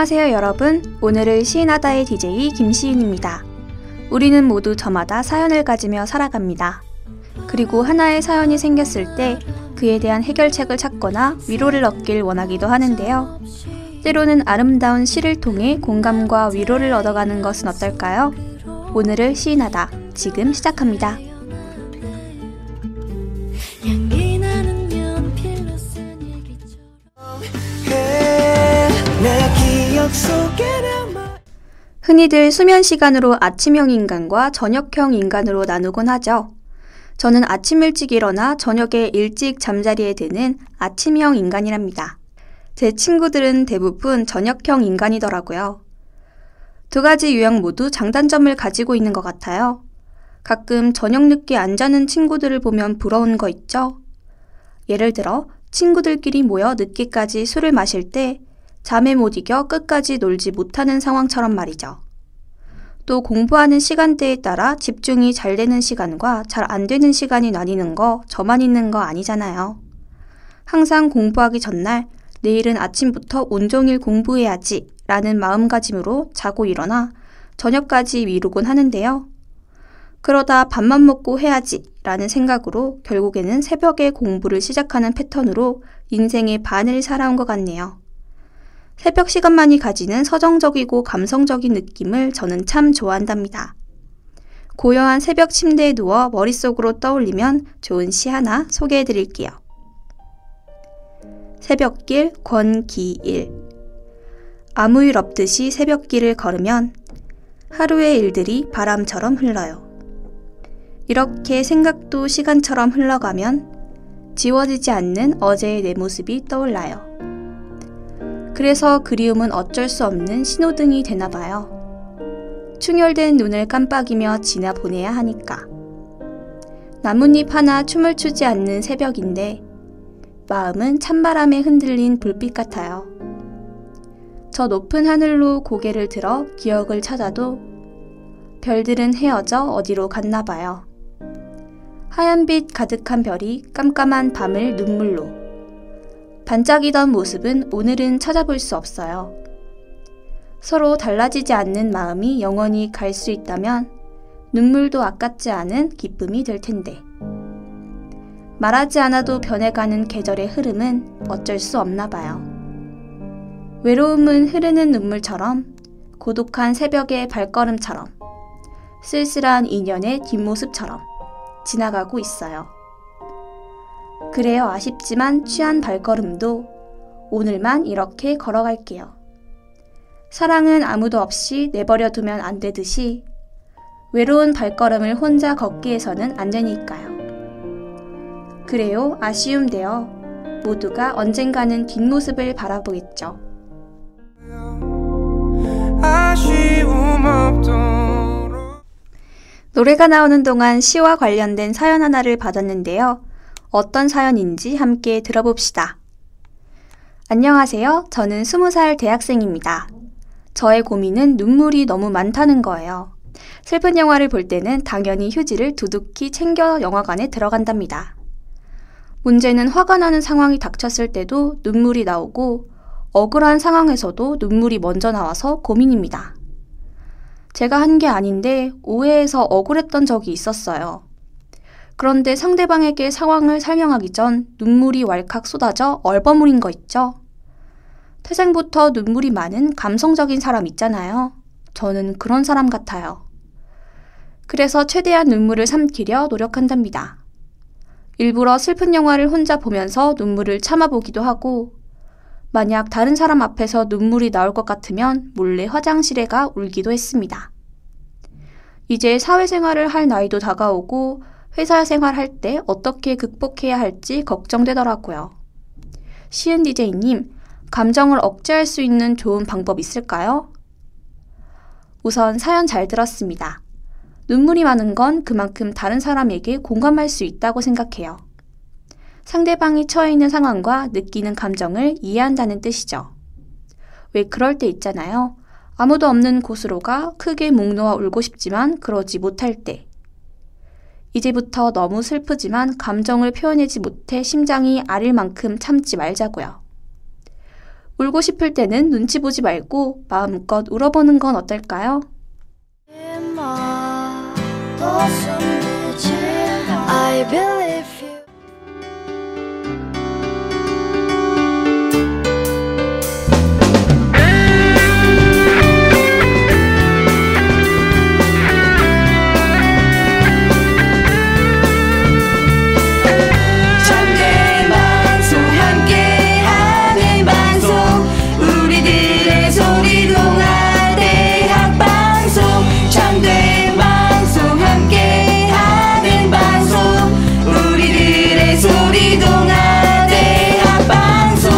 안녕하세요 여러분. 오늘은 시인하다의 DJ 김시인입니다. 우리는 모두 저마다 사연을 가지며 살아갑니다. 그리고 하나의 사연이 생겼을 때 그에 대한 해결책을 찾거나 위로를 얻길 원하기도 하는데요. 때로는 아름다운 시를 통해 공감과 위로를 얻어가는 것은 어떨까요? 오늘을 시인하다 지금 시작합니다. 흔히들 수면 시간으로 아침형 인간과 저녁형 인간으로 나누곤 하죠. 저는 아침 일찍 일어나 저녁에 일찍 잠자리에 드는 아침형 인간이랍니다. 제 친구들은 대부분 저녁형 인간이더라고요. 두 가지 유형 모두 장단점을 가지고 있는 것 같아요. 가끔 저녁 늦게 안 자는 친구들을 보면 부러운 거 있죠? 예를 들어 친구들끼리 모여 늦게까지 술을 마실 때 잠에 못 이겨 끝까지 놀지 못하는 상황처럼 말이죠. 또 공부하는 시간대에 따라 집중이 잘 되는 시간과 잘 안 되는 시간이 나뉘는 거 저만 있는 거 아니잖아요. 항상 공부하기 전날 내일은 아침부터 온종일 공부해야지 라는 마음가짐으로 자고 일어나 저녁까지 미루곤 하는데요. 그러다 밥만 먹고 해야지 라는 생각으로 결국에는 새벽에 공부를 시작하는 패턴으로 인생의 반을 살아온 것 같네요. 새벽 시간만이 가지는 서정적이고 감성적인 느낌을 저는 참 좋아한답니다. 고요한 새벽 침대에 누워 머릿속으로 떠올리면 좋은 시 하나 소개해드릴게요. 새벽길 권기일. 아무 일 없듯이 새벽길을 걸으면 하루의 일들이 바람처럼 흘러요. 이렇게 생각도 시간처럼 흘러가면 지워지지 않는 어제의 내 모습이 떠올라요. 그래서 그리움은 어쩔 수 없는 신호등이 되나 봐요. 충혈된 눈을 깜빡이며 지나 보내야 하니까. 나뭇잎 하나 춤을 추지 않는 새벽인데 마음은 찬바람에 흔들린 불빛 같아요. 저 높은 하늘로 고개를 들어 기억을 찾아도 별들은 헤어져 어디로 갔나 봐요. 하얀빛 가득한 별이 깜깜한 밤을 눈물로. 반짝이던 모습은 오늘은 찾아볼 수 없어요. 서로 달라지지 않는 마음이 영원히 갈 수 있다면 눈물도 아깝지 않은 기쁨이 될 텐데. 말하지 않아도 변해가는 계절의 흐름은 어쩔 수 없나 봐요. 외로움은 흐르는 눈물처럼, 고독한 새벽의 발걸음처럼, 쓸쓸한 인연의 뒷모습처럼 지나가고 있어요. 그래요, 아쉽지만 취한 발걸음도 오늘만 이렇게 걸어갈게요. 사랑은 아무도 없이 내버려 두면 안 되듯이 외로운 발걸음을 혼자 걷기 위해서는 안 되니까요. 그래요, 아쉬움 되어 모두가 언젠가는 뒷모습을 바라보겠죠. 노래가 나오는 동안 시와 관련된 사연 하나를 받았는데요. 어떤 사연인지 함께 들어봅시다. 안녕하세요. 저는 20살 대학생입니다. 저의 고민은 눈물이 너무 많다는 거예요. 슬픈 영화를 볼 때는 당연히 휴지를 두둑히 챙겨 영화관에 들어간답니다. 문제는 화가 나는 상황이 닥쳤을 때도 눈물이 나오고 억울한 상황에서도 눈물이 먼저 나와서 고민입니다. 제가 한 게 아닌데 오해해서 억울했던 적이 있었어요. 그런데 상대방에게 상황을 설명하기 전 눈물이 왈칵 쏟아져 얼버무린 거 있죠? 태생부터 눈물이 많은 감성적인 사람 있잖아요. 저는 그런 사람 같아요. 그래서 최대한 눈물을 삼키려 노력한답니다. 일부러 슬픈 영화를 혼자 보면서 눈물을 참아보기도 하고, 만약 다른 사람 앞에서 눈물이 나올 것 같으면 몰래 화장실에 가 울기도 했습니다. 이제 사회생활을 할 나이도 다가오고 회사 생활할 때 어떻게 극복해야 할지 걱정되더라고요. 시은 DJ님, 감정을 억제할 수 있는 좋은 방법 있을까요? 우선 사연 잘 들었습니다. 눈물이 많은 건 그만큼 다른 사람에게 공감할 수 있다고 생각해요. 상대방이 처해 있는 상황과 느끼는 감정을 이해한다는 뜻이죠. 왜 그럴 때 있잖아요. 아무도 없는 곳으로 가 크게 목 놓아 울고 싶지만 그러지 못할 때. 이제부터 너무 슬프지만 감정을 표현하지 못해 심장이 아릴 만큼 참지 말자고요. 울고 싶을 때는 눈치 보지 말고 마음껏 울어보는 건 어떨까요? I believe you. 참된 방송 함께하는 방송 우리들의 소리 동아대학 방송 참된 방송 함께하는 방송 우리들의 소리 동아대학 방송.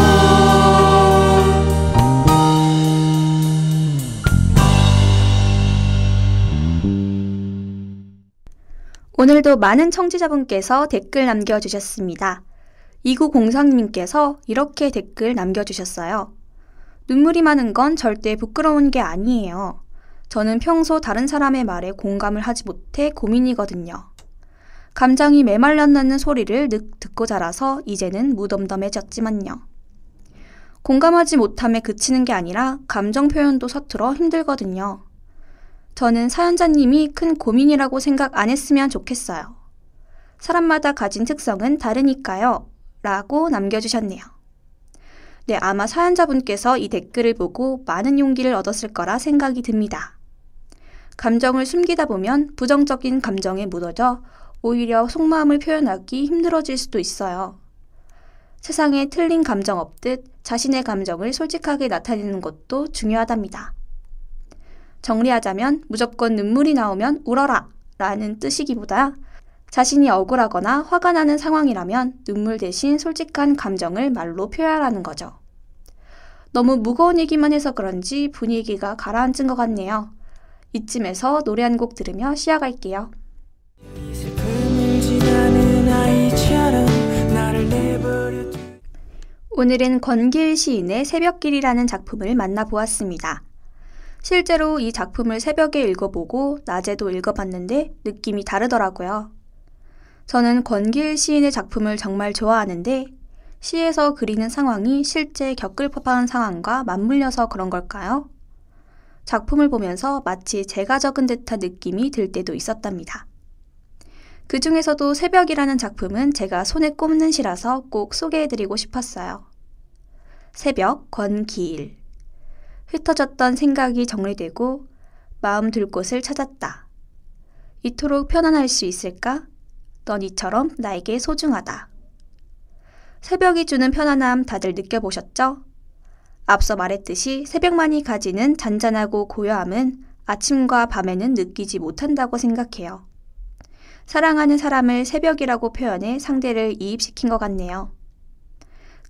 오늘도 많은 청취자분께서 댓글 남겨주셨습니다. 2903님께서 이렇게 댓글 남겨주셨어요. 눈물이 많은 건 절대 부끄러운 게 아니에요. 저는 평소 다른 사람의 말에 공감을 하지 못해 고민이거든요. 감정이 메말랐다는 소리를 듣고 자라서 이제는 무덤덤해졌지만요. 공감하지 못함에 그치는 게 아니라 감정 표현도 서툴어 힘들거든요. 저는 사연자님이 큰 고민이라고 생각 안 했으면 좋겠어요. 사람마다 가진 특성은 다르니까요. 라고 남겨주셨네요. 네, 아마 사연자분께서 이 댓글을 보고 많은 용기를 얻었을 거라 생각이 듭니다. 감정을 숨기다 보면 부정적인 감정에 묻어져 오히려 속마음을 표현하기 힘들어질 수도 있어요. 세상에 틀린 감정 없듯 자신의 감정을 솔직하게 나타내는 것도 중요하답니다. 정리하자면 무조건 눈물이 나오면 울어라 라는 뜻이기보다 자신이 억울하거나 화가 나는 상황이라면 눈물 대신 솔직한 감정을 말로 표현하라는 거죠. 너무 무거운 얘기만 해서 그런지 분위기가 가라앉은 것 같네요. 이쯤에서 노래 한 곡 들으며 쉬어갈게요. 오늘은 권길 시인의 새벽길이라는 작품을 만나보았습니다. 실제로 이 작품을 새벽에 읽어보고 낮에도 읽어봤는데 느낌이 다르더라고요. 저는 권길 시인의 작품을 정말 좋아하는데 시에서 그리는 상황이 실제 겪을 법한 상황과 맞물려서 그런 걸까요? 작품을 보면서 마치 제가 적은 듯한 느낌이 들 때도 있었답니다. 그 중에서도 새벽이라는 작품은 제가 손에 꼽는 시라서 꼭 소개해드리고 싶었어요. 새벽 권기일. 흩어졌던 생각이 정리되고 마음 둘 곳을 찾았다. 이토록 편안할 수 있을까? 넌 이처럼 나에게 소중하다. 새벽이 주는 편안함 다들 느껴보셨죠? 앞서 말했듯이 새벽만이 가지는 잔잔하고 고요함은 아침과 밤에는 느끼지 못한다고 생각해요. 사랑하는 사람을 새벽이라고 표현해 상대를 이입시킨 것 같네요.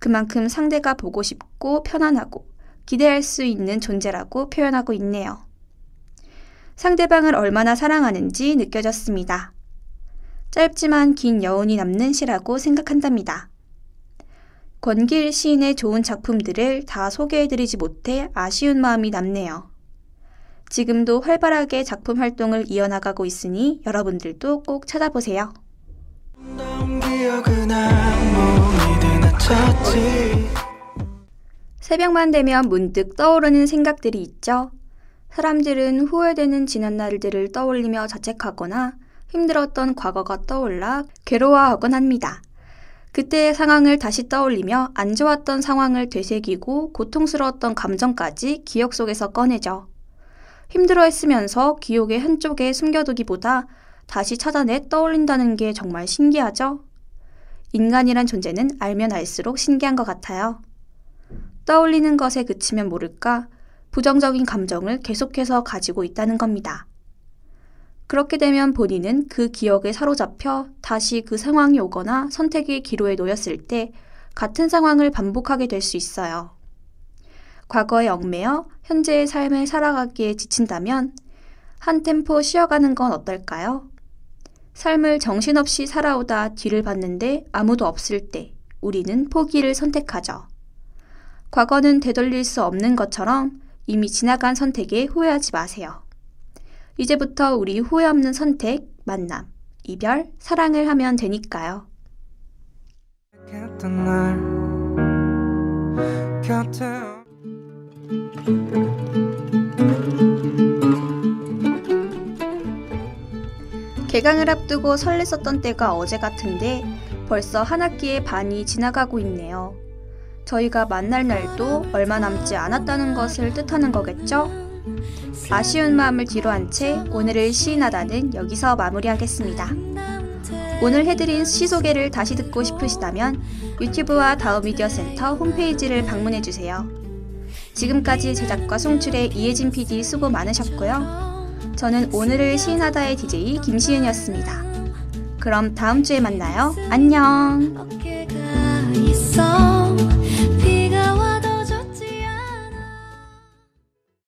그만큼 상대가 보고 싶고 편안하고 기대할 수 있는 존재라고 표현하고 있네요. 상대방을 얼마나 사랑하는지 느껴졌습니다. 짧지만 긴 여운이 남는 시라고 생각한답니다. 권길 시인의 좋은 작품들을 다 소개해드리지 못해 아쉬운 마음이 남네요. 지금도 활발하게 작품 활동을 이어나가고 있으니 여러분들도 꼭 찾아보세요. 새벽만 되면 문득 떠오르는 생각들이 있죠. 사람들은 후회되는 지난 날들을 떠올리며 자책하거나 힘들었던 과거가 떠올라 괴로워하곤 합니다. 그때의 상황을 다시 떠올리며 안 좋았던 상황을 되새기고 고통스러웠던 감정까지 기억 속에서 꺼내죠. 힘들어했으면서 기억의 한쪽에 숨겨두기보다 다시 찾아내 떠올린다는 게 정말 신기하죠? 인간이란 존재는 알면 알수록 신기한 것 같아요. 떠올리는 것에 그치면 모를까 부정적인 감정을 계속해서 가지고 있다는 겁니다. 그렇게 되면 본인은 그 기억에 사로잡혀 다시 그 상황이 오거나 선택의 기로에 놓였을 때 같은 상황을 반복하게 될 수 있어요. 과거에 얽매여 현재의 삶을 살아가기에 지친다면 한 템포 쉬어가는 건 어떨까요? 삶을 정신없이 살아오다 뒤를 봤는데 아무도 없을 때 우리는 포기를 선택하죠. 과거는 되돌릴 수 없는 것처럼 이미 지나간 선택에 후회하지 마세요. 이제부터 우리 후회 없는 선택, 만남, 이별, 사랑을 하면 되니까요. 개강을 앞두고 설렜었던 때가 어제 같은데 벌써 한 학기의 반이 지나가고 있네요. 저희가 만날 날도 얼마 남지 않았다는 것을 뜻하는 거겠죠? 아쉬운 마음을 뒤로한 채 오늘을 시인하다는 여기서 마무리하겠습니다. 오늘 해드린 시 소개를 다시 듣고 싶으시다면 유튜브와 다음미디어센터 홈페이지를 방문해주세요. 지금까지 제작과 송출의 이혜진 PD 수고 많으셨고요. 저는 오늘을 시인하다의 DJ 김시은이었습니다. 그럼 다음 주에 만나요. 안녕. 어깨가 있어